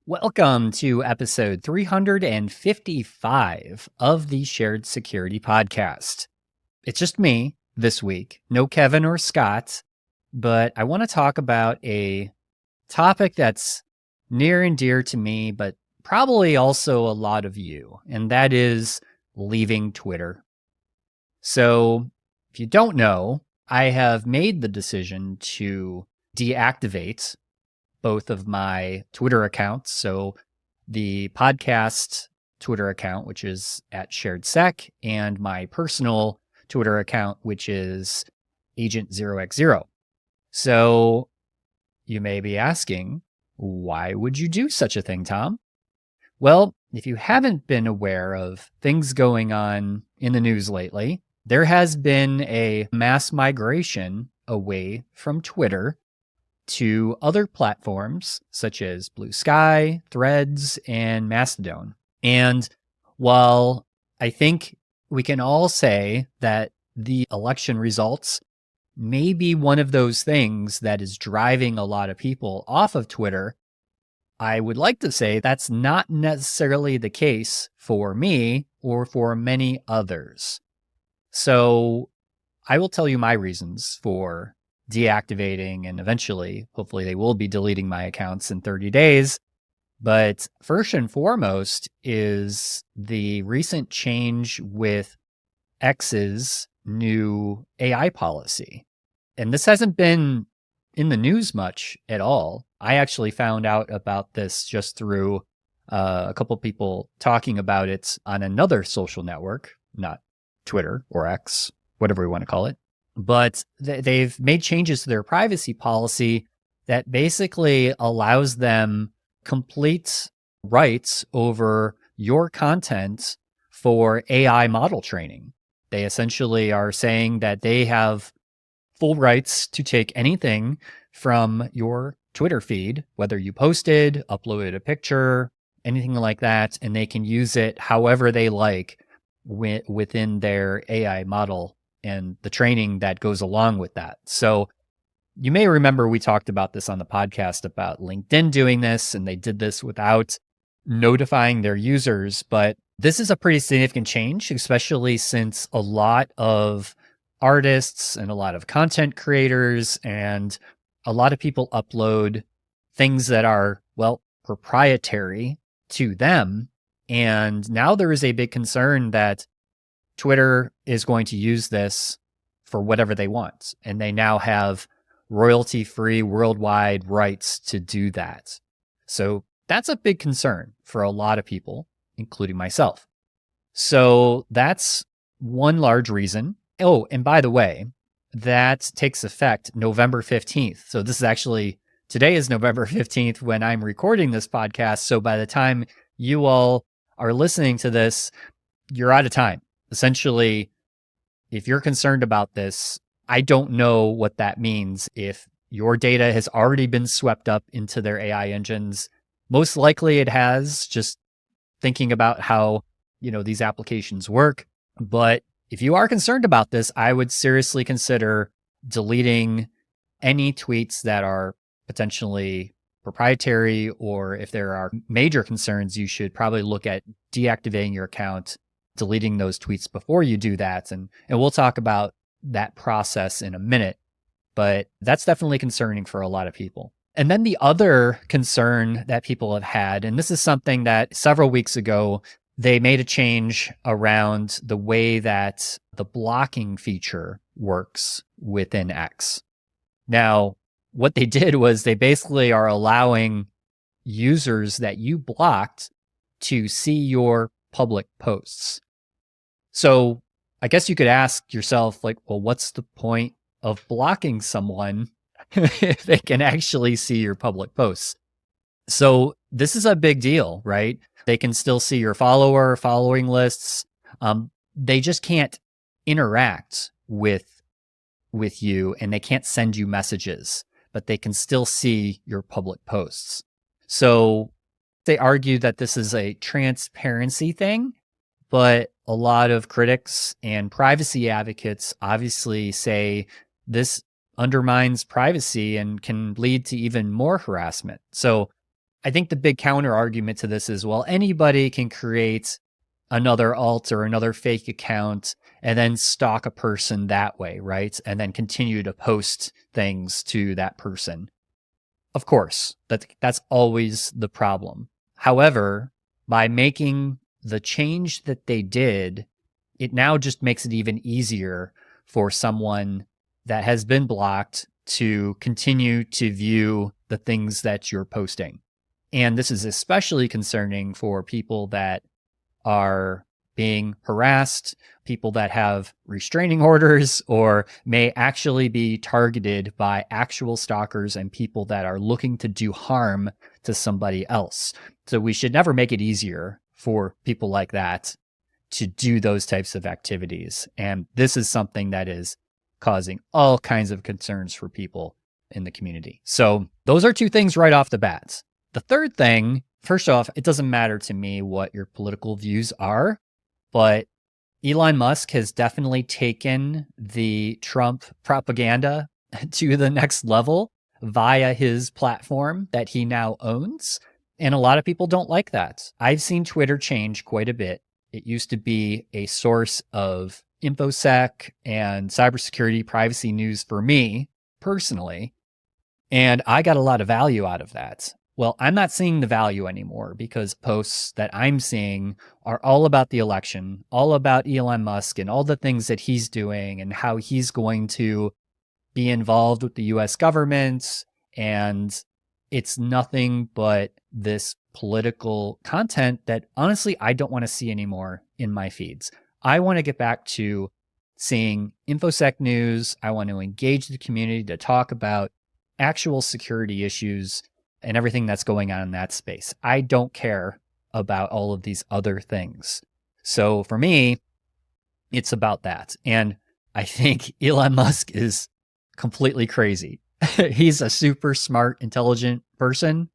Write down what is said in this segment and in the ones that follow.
Welcome to episode 355 of the Shared Security Podcast. It's just me this week, no Kevin or Scott, but I want to talk about a topic that's near and dear to me, but probably also a lot of you, and that is leaving Twitter. So if you don't know, I have made the decision to deactivate both of my Twitter accounts. So the podcast Twitter account, which is at SharedSec, and my personal Twitter account, which is Agent0x0. So you may be asking, why would you do such a thing, Tom? Well, if you haven't been aware of things going on in the news lately, there has been a mass migration away from Twitter to other platforms such as Bluesky, Threads, and Mastodon. And while I think we can all say that the election results may be one of those things that is driving a lot of people off of Twitter, I would like to say that's not necessarily the case for me or for many others. So I will tell you my reasons for deactivating, and eventually, hopefully they will be deleting my accounts in 30 days. But first and foremost is the recent change with X's new AI policy. And this hasn't been in the news much at all. I actually found out about this just through a couple people talking about it on another social network, not Twitter or X, whatever we want to call it. But they've made changes to their privacy policy that basically allows them complete rights over your content for AI model training. They essentially are saying that they have full rights to take anything from your Twitter feed, whether you posted, uploaded a picture, anything like that, and they can use it however they like within their AI model and the training that goes along with that. So you may remember we talked about this on the podcast about LinkedIn doing this, and they did this without notifying their users. But this is a pretty significant change, especially since a lot of artists and a lot of content creators and a lot of people upload things that are, well, proprietary to them. And now there is a big concern that Twitter is going to use this for whatever they want. And they now have royalty-free worldwide rights to do that. So that's a big concern for a lot of people, including myself. So that's one large reason. Oh, and by the way, that takes effect November 15th. So this is actually, today is November 15th when I'm recording this podcast. So by the time you all are listening to this, you're out of time. Essentially, if you're concerned about this, I don't know what that means. If your data has already been swept up into their AI engines, most likely it has, just thinking about how, these applications work. But if you are concerned about this, I would seriously consider deleting any tweets that are potentially proprietary, or if there are major concerns, you should probably look at deactivating your account, deleting those tweets before you do that. And we'll talk about that process in a minute, but that's definitely concerning for a lot of people. And then the other concern that people have had, and this is something that several weeks ago, they made a change around the way that the blocking feature works within X. Now, what they did was they basically are allowing users that you blocked to see your public posts. So I guess you could ask yourself, well, what's the point of blocking someone if they can actually see your public posts? So this is a big deal, right? They can still see your following lists. They just can't interact with you, and they can't send you messages, but they can still see your public posts. So they argue that this is a transparency thing, but a lot of critics and privacy advocates obviously say this undermines privacy and can lead to even more harassment. So I think the big counter argument to this is, well, anybody can create another alt or another fake account and then stalk a person that way, right? And then continue to post things to that person. Of course, that's always the problem. However, by making the change that they did, it now just makes it even easier for someone that has been blocked to continue to view the things that you're posting. And this is especially concerning for people that are being harassed, people that have restraining orders, or may actually be targeted by actual stalkers and people that are looking to do harm to somebody else. So we should never make it easier for people like that to do those types of activities. And this is something that is causing all kinds of concerns for people in the community. So those are two things right off the bat. The third thing, first off, it doesn't matter to me what your political views are, but Elon Musk has definitely taken the Trump propaganda to the next level via his platform that he now owns. And a lot of people don't like that. I've seen Twitter change quite a bit. It used to be a source of InfoSec and cybersecurity privacy news for me personally. And I got a lot of value out of that. Well, I'm not seeing the value anymore because posts that I'm seeing are all about the election, all about Elon Musk and all the things that he's doing and how he's going to be involved with the US government. And it's nothing but this political content that honestly, I don't want to see anymore in my feeds. I want to get back to seeing InfoSec news. I want to engage the community to talk about actual security issues and everything that's going on in that space. I don't care about all of these other things. So for me, it's about that. And I think Elon Musk is completely crazy. He's a super smart, intelligent person,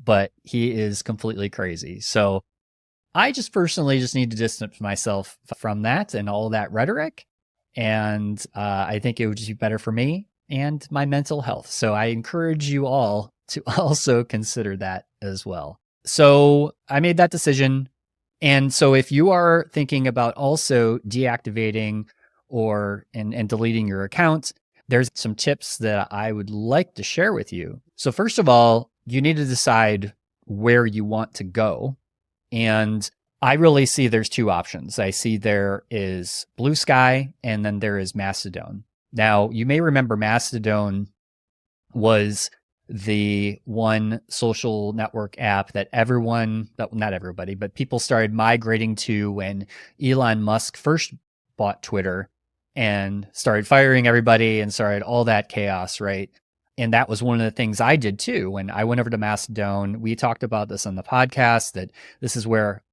but he is completely crazy. So I just personally just need to distance myself from that and all that rhetoric. And I think it would just be better for me and my mental health. So I encourage you all to also consider that as well. So I made that decision. And so if you are thinking about also deactivating or and deleting your account, there's some tips that I would like to share with you. So first of all, you need to decide where you want to go. And I really see there's two options. I see there is Bluesky and then there is Mastodon. Now, you may remember Mastodon was the one social network app that not everybody, but people started migrating to when Elon Musk first bought Twitter and started firing everybody and started all that chaos, right? And that was one of the things I did too. When I went over to Mastodon, we talked about this on the podcast, that this is where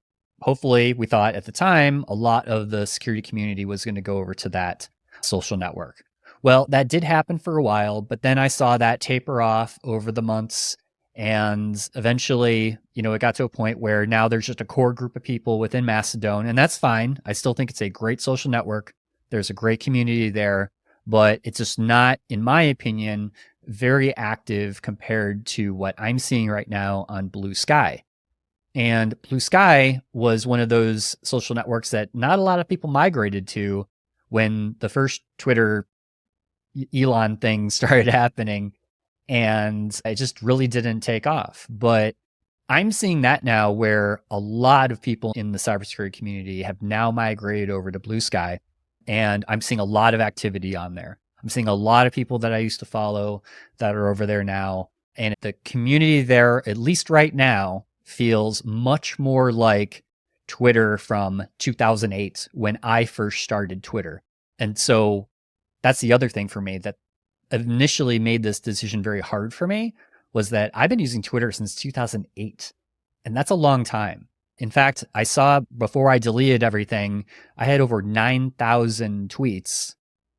hopefully we thought at the time a lot of the security community was going to go over to that social network. Well, that did happen for a while, but then I saw that taper off over the months. And eventually, it got to a point where now there's just a core group of people within Mastodon, and that's fine. I still think it's a great social network. There's a great community there, but it's just not, in my opinion, very active compared to what I'm seeing right now on Bluesky. And Bluesky was one of those social networks that not a lot of people migrated to when the first Twitter Elon thing started happening, and it just really didn't take off. But I'm seeing that now where a lot of people in the cybersecurity community have now migrated over to Bluesky, and I'm seeing a lot of activity on there. I'm seeing a lot of people that I used to follow that are over there now, and the community there, at least right now, feels much more like Twitter from 2008 when I first started Twitter. And so that's the other thing for me that initially made this decision very hard for me, was that I've been using Twitter since 2008. And that's a long time. In fact, I saw before I deleted everything, I had over 9,000 tweets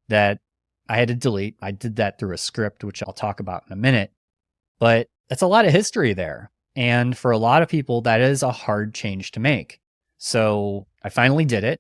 that I had to delete. I did that through a script, which I'll talk about in a minute. But that's a lot of history there. And for a lot of people, that is a hard change to make. So I finally did it.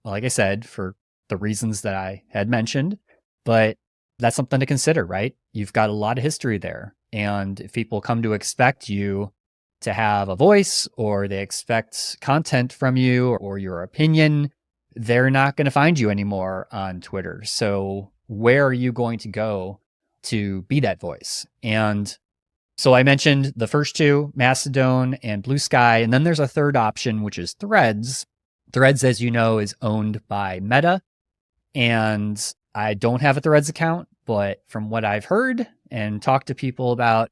Like I said, for the reasons that I had mentioned, but that's something to consider, right? You've got a lot of history there. And if people come to expect you to have a voice, or they expect content from you or your opinion, they're not going to find you anymore on Twitter. So where are you going to go to be that voice? And so I mentioned the first two, Mastodon and Bluesky, and then there's a third option, which is Threads. Threads, as you know, is owned by Meta, and I don't have a Threads account, but from what I've heard and talked to people about,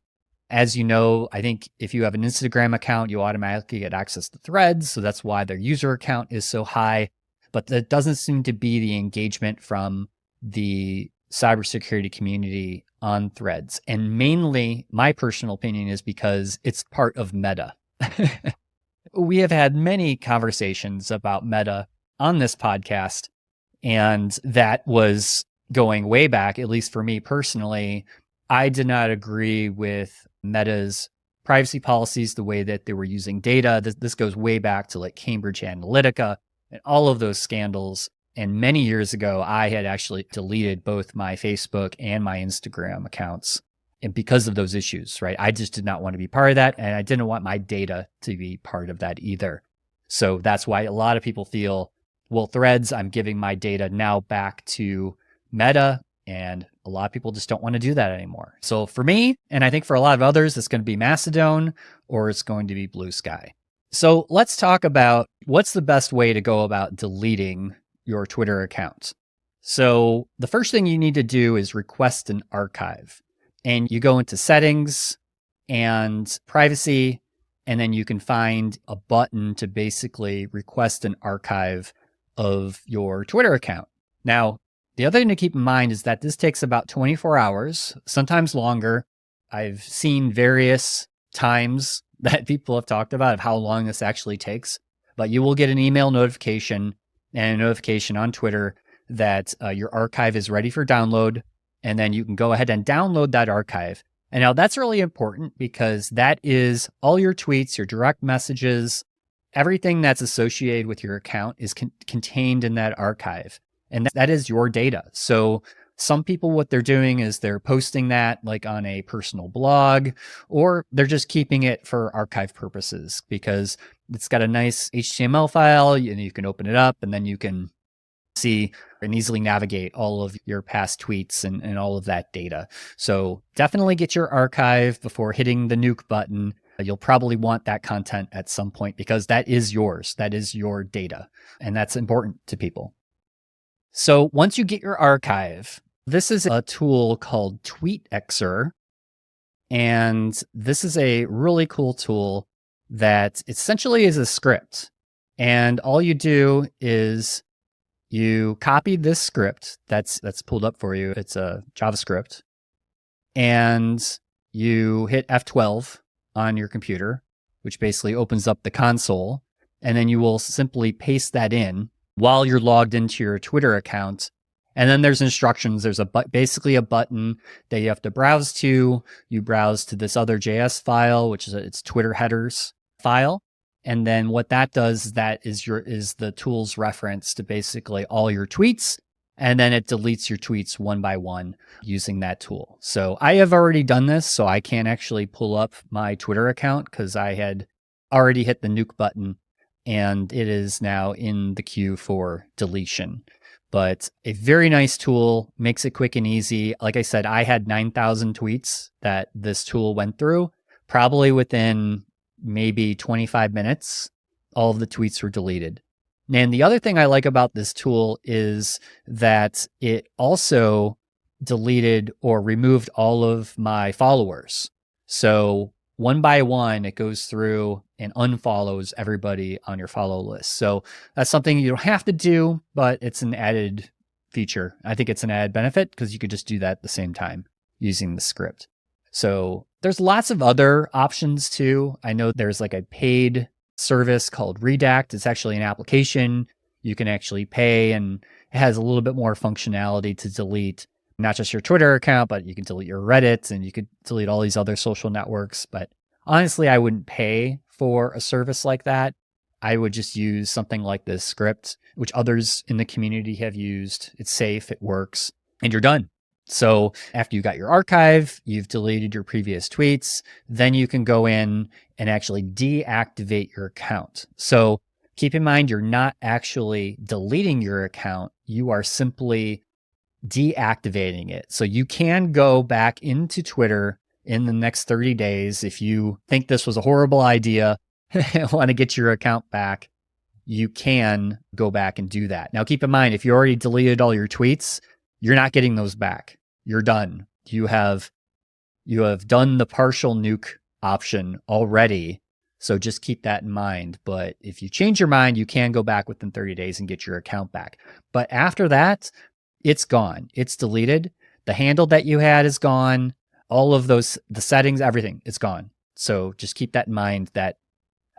as you know, I think if you have an Instagram account, you automatically get access to Threads. So that's why their user account is so high. But that doesn't seem to be the engagement from the cybersecurity community on Threads. And mainly, my personal opinion is because it's part of Meta. We have had many conversations about Meta on this podcast, and that was going way back, at least for me personally. I did not agree with Meta's privacy policies, the way that they were using data. This goes way back to like Cambridge Analytica and all of those scandals. And many years ago, I had actually deleted both my Facebook and my Instagram accounts, and because of those issues, right? I just did not want to be part of that. And I didn't want my data to be part of that either. So that's why a lot of people feel, well, Threads, I'm giving my data now back to Meta. And a lot of people just don't want to do that anymore. So for me, and I think for a lot of others, it's going to be Mastodon or it's going to be Bluesky. So let's talk about what's the best way to go about deleting your Twitter account. So the first thing you need to do is request an archive. And you go into settings and privacy, and then you can find a button to basically request an archive of your Twitter account. Now, the other thing to keep in mind is that this takes about 24 hours, sometimes longer. I've seen various times that people have talked about of how long this actually takes, but you will get an email notification and a notification on Twitter that your archive is ready for download, and then you can go ahead and download that archive. And now that's really important because that is all your tweets, your direct messages, everything that's associated with your account is contained in that archive. And that is your data. So some people, what they're doing is they're posting that like on a personal blog, or they're just keeping it for archive purposes because it's got a nice HTML file and you can open it up and then you can see and easily navigate all of your past tweets and all of that data. So definitely get your archive before hitting the nuke button. You'll probably want that content at some point because that is yours. That is your data. And that's important to people. So once you get your archive, this is a tool called TweetXer. And this is a really cool tool that essentially is a script. And all you do is you copy this script that's pulled up for you. It's a JavaScript. And you hit F12 on your computer, which basically opens up the console. And then you will simply paste that in while you're logged into your Twitter account. And then there's instructions. There's basically a button that you have to browse to. You browse to this other JS file, which is its Twitter headers file. And then what that does is that is the tool's reference to basically all your tweets. And then it deletes your tweets one by one using that tool. So I have already done this, so I can't actually pull up my Twitter account because I had already hit the nuke button and it is now in the queue for deletion. But a very nice tool, makes it quick and easy. Like I said, I had 9,000 tweets that this tool went through. Probably within maybe 25 minutes, all of the tweets were deleted. And the other thing I like about this tool is that it also deleted or removed all of my followers. So one by one, it goes through and unfollows everybody on your follow list. So that's something you don't have to do, but it's an added feature. I think it's an added benefit because you could just do that at the same time using the script. So there's lots of other options too. I know there's like a paid service called Redact. It's actually an application you can actually pay, and it has a little bit more functionality to delete not just your Twitter account, but you can delete your Reddit and you could delete all these other social networks. But honestly, I wouldn't pay for a service like that. I would just use something like this script, which others in the community have used. It's safe, it works, and you're done. So after you got your archive, you've deleted your previous tweets, then you can go in and actually deactivate your account. So keep in mind, you're not actually deleting your account. You are simply deactivating it. So you can go back into Twitter in the next 30 days. If you think this was a horrible idea and want to get your account back, you can go back and do that. Now, keep in mind, if you already deleted all your tweets, you're not getting those back. You're done. You have done the partial nuke option already. So just keep that in mind. But if you change your mind, you can go back within 30 days and get your account back. But after that, it's gone. It's deleted. The handle that you had is gone. All of those, the settings, everything, it's gone. So just keep that in mind that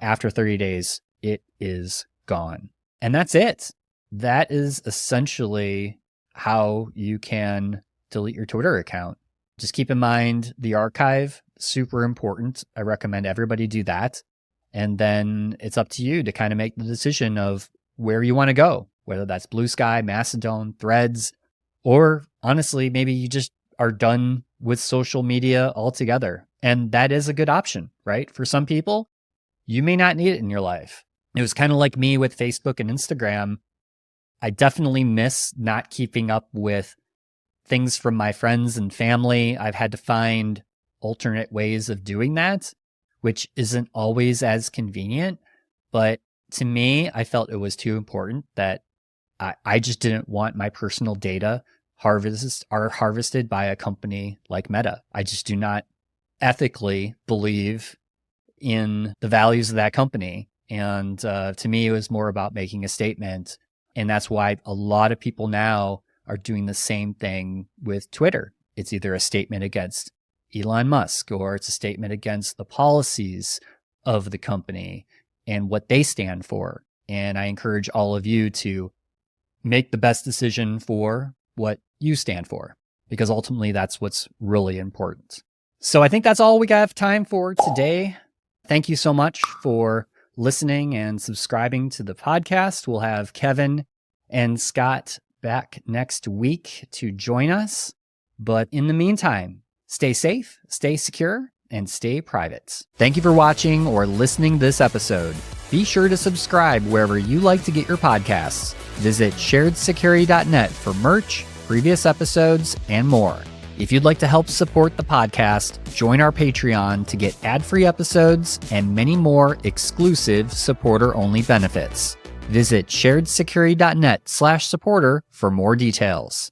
after 30 days, it is gone. And that's it. That is essentially how you can delete your Twitter account. Just keep in mind the archive, super important. I recommend everybody do that. And then it's up to you to kind of make the decision of where you want to go, whether that's Bluesky, Mastodon, Threads, or honestly, maybe you just are done with social media altogether. And that is a good option, right? For some people, you may not need it in your life. It was kind of like me with Facebook and Instagram. I definitely miss not keeping up with things from my friends and family. I've had to find alternate ways of doing that, which isn't always as convenient. But to me, I felt it was too important that I just didn't want my personal data harvested by a company like Meta. I just do not ethically believe in the values of that company. And to me, it was more about making a statement. And that's why a lot of people now are doing the same thing with Twitter. It's either a statement against Elon Musk, or it's a statement against the policies of the company and what they stand for. And I encourage all of you to make the best decision for what you stand for, because ultimately that's what's really important. So I think that's all we have time for today. Thank you so much for listening and subscribing to the podcast. We'll have Kevin and Scott back next week to join us. But in the meantime, stay safe, stay secure, and stay private. Thank you for watching or listening to this episode. Be sure to subscribe wherever you like to get your podcasts. Visit sharedsecurity.net for merch, previous episodes, and more. If you'd like to help support the podcast, join our Patreon to get ad-free episodes and many more exclusive supporter-only benefits. Visit sharedsecurity.net/supporter for more details.